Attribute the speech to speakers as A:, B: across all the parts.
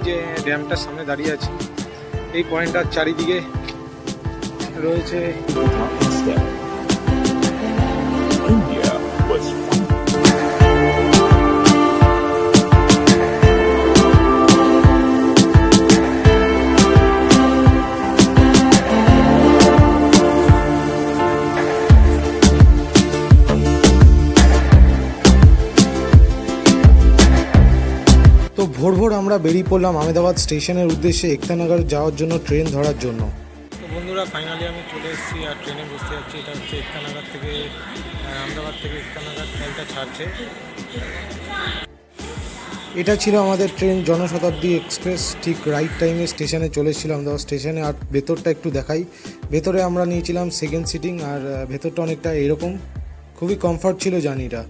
A: যে ড্যামটার সামনে দাঁড়িয়ে আছি। এই পয়েন্টটার চারিদিকে রয়েছে তো ভোর ভোর আমরা বেরিয়ে পড়লাম আহমেদাবাদ স্টেশনের উদ্দেশ্যে একতানগর যাওয়ার জন্য ট্রেন ধরার জন্য। তো বন্ধুরা ফাইনালি আমি চলে এসেছি আর ট্রেনে বসতে যাচ্ছি। এটা হচ্ছে একতানগর থেকে আহমেদাবাদ থেকে একতানগর ট্রেনটা ছাড়ছে। এটা ছিল আমাদের ট্রেন জনশতাব্দী এক্সপ্রেস। ঠিক রাইট টাইমে স্টেশনে চলে এসেছিলাম আহমেদাবাদ স্টেশনে। আর ভেতরটা একটু দেখাই। ভেতরে আমরা নিয়েছিলাম সেকেন্ড সিটিং আর ভেতরটা অনেকটা এরকম, খুবই কমফর্ট ছিল জার্নিটা।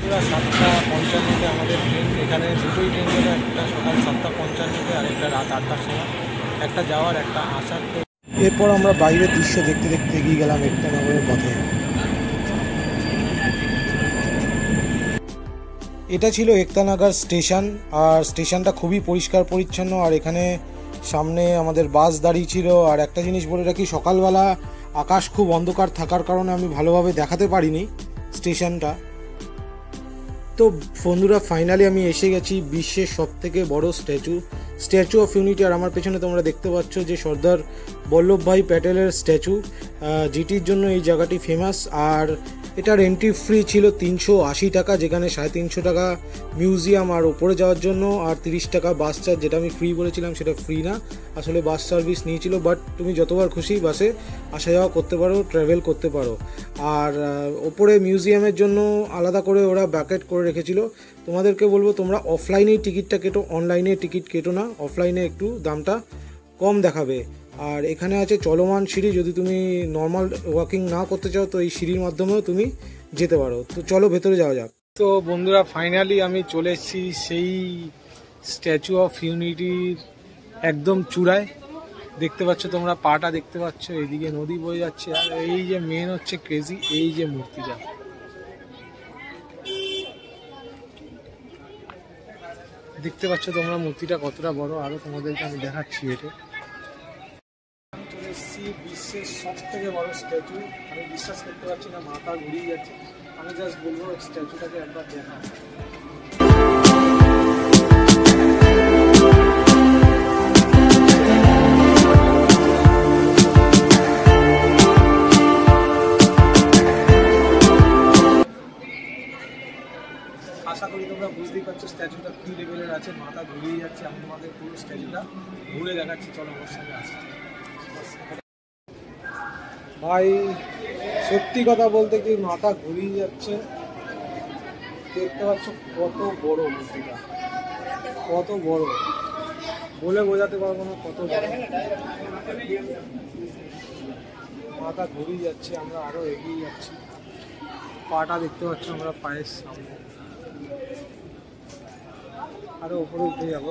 A: পুরো 7:55 আমাদের ট্রেন। এখানে দুটোই ট্রেন ছিল, একটা সকাল 7:55 আর একটা রাত 8টার সময়, একটা যাওয়ার একটা আসার। এরপর আমরা বাইরের দৃশ্য দেখতে দেখতে এগিয়ে গেলাম একতানগরের পথে। এটা ছিল একতানগর স্টেশন আর স্টেশনটা খুবই পরিষ্কার পরিচ্ছন্ন। আর এখানে সামনে আমাদের বাস দাঁড়িয়ে ছিল। আর একটা জিনিস বলে রাখি, সকালবেলা আকাশ খুব অন্ধকার থাকার কারণে আমি ভালোভাবে দেখাতে পারিনি স্টেশনটা। তো বন্ধুরা ফাইনালি আমি এসে গেছি বিশ্বের সবথেকে বড় স্ট্যাচু অফ ইউনিটি। আর আমার পেছনে তোমরা দেখতে পাচ্ছ যে সর্দার বল্লভভাই প্যাটেলের স্ট্যাচু, যেটির জন্য এই জায়গাটি ফেমাস। আর এটার এন্ট্রি ফ্রি ছিল 380 টাকা, যেখানে 350 টাকা মিউজিয়াম আর ওপরে যাওয়ার জন্য, আর 30 টাকা বাস চার্জ। যেটা আমি ফ্রি বলেছিলাম সেটা ফ্রি না, আসলে বাস সার্ভিস নিয়েছিল। বাট তুমি যতবার খুশি বাসে আসা যাওয়া করতে পারো, ট্রাভেল করতে পারো। আর ওপরে মিউজিয়ামের জন্য আলাদা করে ওরা ব্যাকেট করে রেখেছিল। তোমাদেরকে বলবো তোমরা অফলাইনেই টিকিটটা কেটো, অনলাইনে টিকিট কেটো না। অফলাইনে একটু দামটা কম দেখাবে। আর এখানে আছে চলমান সিঁড়ি, যদি তুমি নর্মাল ওয়াকিং না করতে চাও তো এই সিঁড়ির মাধ্যমেও তুমি যেতে পারো। তো চলো ভেতরে যাওয়া যাক। তো বন্ধুরা ফাইনালি আমি চলে এসেছি সেই স্ট্যাচু অফ ইউনিটির একদম চূড়ায়। দেখতে পাচ্ছ তোমরা, পাটা দেখতে পাচ্ছ, এইদিকে নদী বয়ে যাচ্ছে। আর এই যে মেন হচ্ছে ক্রেজি, এই যে মূর্তিটা দেখতে পাচ্ছ তোমরা, মূর্তিটা কতটা বড়। আরো তোমাদেরকে আমি দেখাচ্ছি। এটা চলে এসেছি বিশ্বের সবথেকে বড় স্ট্যাচু। আমি বিশ্বাস করতে পারছি না, মাথা ঘুরিয়ে যাচ্ছে। আমি জাস্ট বলবো স্ট্যাচুটাকে একবার দেখা। আশা করি তোমরা বুঝতেই পারছো স্ট্যাচুটা কি লেভেলের আছে। মাথা ঘুরিয়ে যাচ্ছে। আমি তোমাদের পুরো স্ট্যাচুটা ঘুরে দেখাচ্ছি। চলো আমার সঙ্গে আসছি। ভাই সত্যি কথা বলতে কি মাথা ঘুরিয়ে যাচ্ছে। দেখতে পাচ্ছ কত বড় মূর্তিটা, কত বড়, বলে বোঝাতে পারবো না কত বড়। মাথা ঘুরিয়ে যাচ্ছে। আমরা আরো এগিয়ে যাচ্ছি। পাটা দেখতে পাচ্ছ আমরা পায়ের সামনে। আরো উপরে উঠে যাবো।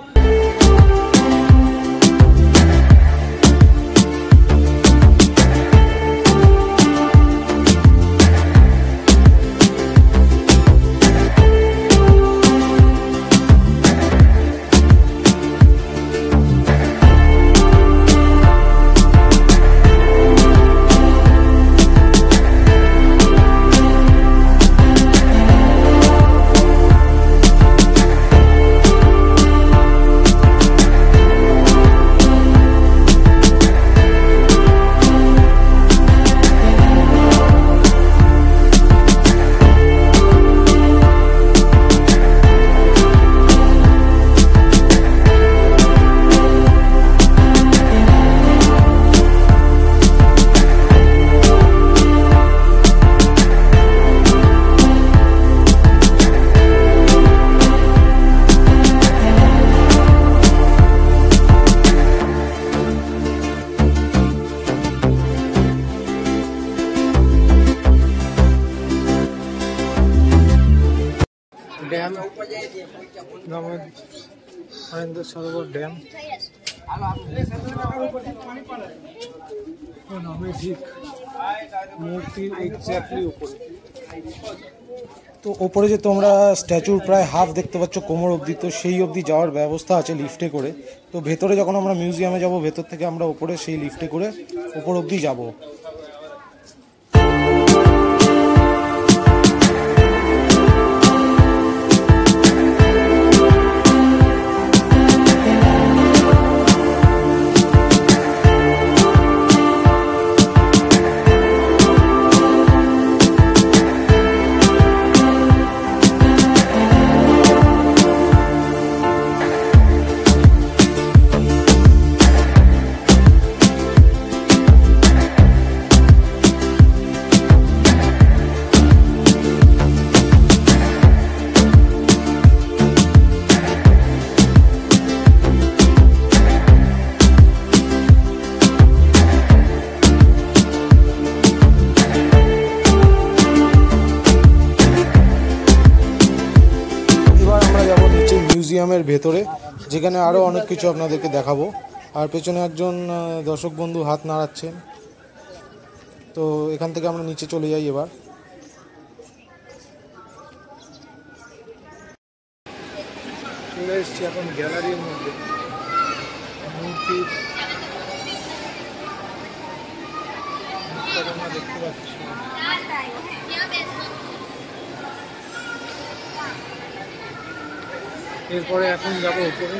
A: ড্যাম, আনন্দ সরোবর ড্যাম। নামে ঠিক মূর্তির এক্স্যাক্টলি উপরে। তো ওপরে যে তোমরা স্ট্যাচুর প্রায় হাফ দেখতে পাচ্ছ কোমর অবধি, তো সেই অবধি যাওয়ার ব্যবস্থা আছে লিফটে করে। তো ভেতরে যখন আমরা মিউজিয়ামে যাব, ভেতর থেকে আমরা ওপরে সেই লিফটে করে ওপর অবধি যাব। মিউজিয়ামের ভেতরে, যেখানে আরও অনেক কিছু আপনাদেরকে দেখাবো। আর পেছনে একজন দর্শক বন্ধু হাত নাড়াচ্ছেন। তো এখান থেকে আমরা নিচে চলে যাই এবার। চলে এসেছি এখন গ্যালারির মধ্যে। মূর্তির দেখতে পাচ্ছি। এরপরে এখন যাবো উপরে।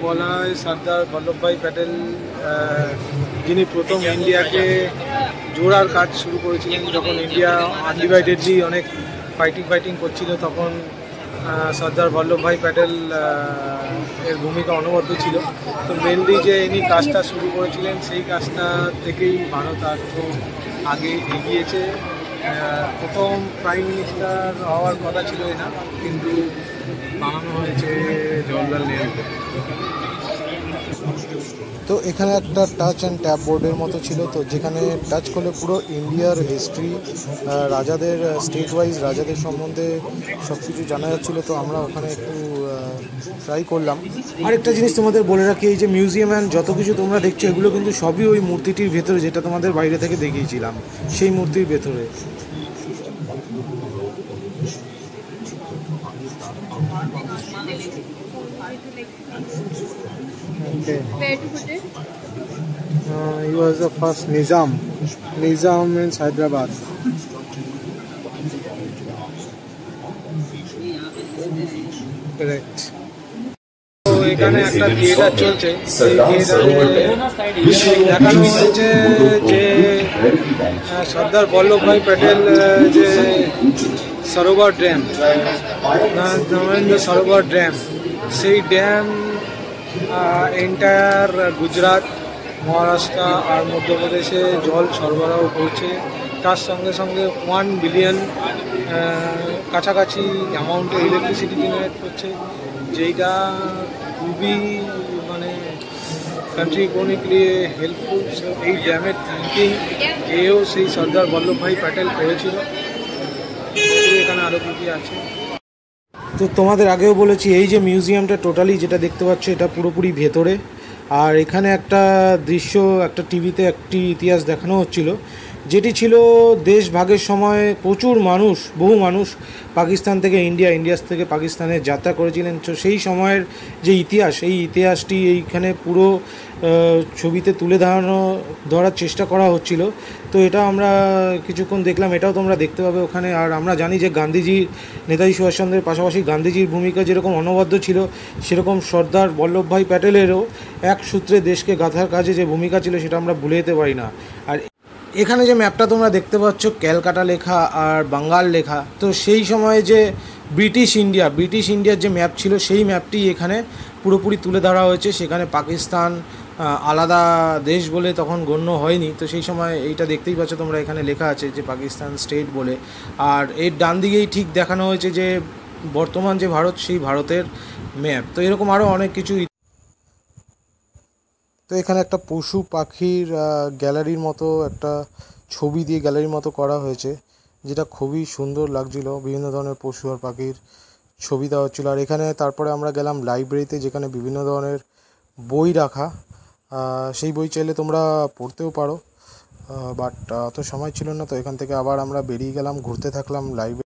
A: বলা হয় সর্দার বল্লভভাই প্যাটেল, যিনি প্রথম ইন্ডিয়াকে জোড়ার কাজ শুরু করেছিলেন। যখন ইন্ডিয়া আনডিভাইডেডলি অনেক ফাইটিং করছিল, তখন সর্দার বল্লভভাই প্যাটেল এর ভূমিকা অনবদ্য ছিল। তো মেনলি যে ইনি কাজটা শুরু করেছিলেন, সেই কাজটা থেকেই ভারত আর তো আগে এগিয়েছে। প্রথম প্রাইম মিনিস্টার হওয়ার কথা ছিল না, কিন্তু বানানো হয়েছে জওহরলাল নেহরুকে। তো এখানে একটা টাচ অ্যান্ড ট্যাপ বোর্ডের মতো ছিল, তো যেখানে টাচ করলে পুরো ইন্ডিয়ার হিস্ট্রি, রাজাদের স্টেট ওয়াইজ রাজাদের সম্বন্ধে সব কিছু জানা যাচ্ছিলো। তো আমরা ওখানে একটু ট্রাই করলাম। আরেকটা জিনিস তোমাদের বলে রাখি, এই যে মিউজিয়াম অ্যান্ড যত কিছু তোমরা দেখছো, এগুলো কিন্তু সবই ওই মূর্তিটির ভেতরে, যেটা তোমাদের বাইরে থেকে দেখিয়েছিলাম, সেই মূর্তির ভেতরে। Okay. Where to put it? He was the first Nizam. Nizam means Hyderabad. Correct. তো এখানে একটা থিয়েটার চলছে, সেই থিয়েটারে দেখানো হয়েছে যে সর্দার বল্লভভাই প্যাটেল যে সরোবর ড্যাম, নরেন্দ্র সরোবর ড্যাম, সেই ড্যাম এন্টায়ার গুজরাট, মহারাষ্ট্র আর মধ্যপ্রদেশে জল সরবরাহ করছে। তার সঙ্গে সঙ্গে 1 বিলিয়ন কাছাকাছি অ্যামাউন্টে ইলেকট্রিসিটি জেনারেট করছে, যেইটা খুবই মানে কান্ট্রি ইকোনমিকলি হেল্পফুল। এই ড্যামের থ্যাঙ্কিং এও সেই সর্দার বল্লভভাই প্যাটেল করেছিল। এখানে আরও কী আছে, তো তোমাদের আগেও বলেছি, এই যে মিউজিয়ামটা টোটালি যেটা দেখতে পাচ্ছ, এটা পুরোপুরি ভেতরে। আর এখানে একটা দৃশ্য, একটা টিভিতে একটি ইতিহাস দেখানো হচ্ছিল, যেটি ছিল দেশ ভাগের সময় প্রচুর মানুষ, বহু মানুষ পাকিস্তান থেকে ইন্ডিয়া, ইন্ডিয়া থেকে পাকিস্তানে যাত্রা করেছিলেন। তো সেই সময়ের যে ইতিহাস, এই ইতিহাসটি এইখানে পুরো ছবিতে তুলে ধরার চেষ্টা করা হচ্ছিল। তো এটা আমরা কিছুক্ষণ দেখলাম, এটাও তোমরা দেখতে পাবে ওখানে। আর আমরা জানি যে গান্ধীজির, নেতাজি সুভাষচন্দ্রের পাশাপাশি গান্ধীজির ভূমিকা যেরকম অনবদ্য ছিল, সেরকম সর্দার বল্লভভাই প্যাটেলেরও এক সূত্রে দেশকে গাঁথার কাজে যে ভূমিকা ছিল, সেটা আমরা ভুলে যেতে পারি না। আর এখানে যে ম্যাপটা তোমরা দেখতে পাচ্ছ, ক্যালকাটা লেখা আর বাঙ্গাল লেখা, তো সেই সময়ে যে ব্রিটিশ ইন্ডিয়ার যে ম্যাপ ছিল, সেই ম্যাপটি এখানে পুরোপুরি তুলে ধরা হয়েছে। সেখানে পাকিস্তান আলাদা দেশ বলে তখন গণ্য হয়নি। তো সেই সময় এইটা দেখতেই পাচ্ছ তোমরা, এখানে লেখা আছে যে পাকিস্তান স্টেট বলে। আর এর ডান দিকেই ঠিক দেখানো হয়েছে যে বর্তমান যে ভারত, সেই ভারতের ম্যাপ। তো এরকম আরও অনেক কিছু। তো এখানে একটা পশু পাখির গ্যালারির মতো একটা ছবি দিয়ে গ্যালারির মতো করা হয়েছে, যেটা খুবই সুন্দর লাগছিল। বিভিন্ন ধরনের পশু আর পাখির ছবি দেওয়া হচ্ছিলো। আর এখানে তারপরে আমরা গেলাম লাইব্রেরিতে, যেখানে বিভিন্ন ধরনের বই রাখা। সেই বই চাইলে তোমরা পড়তেও পারো, বাট অত সময় ছিল না, তো এখান থেকে আবার আমরা বেরিয়ে গেলাম, ঘুরতে থাকলাম লাইব্রেরি।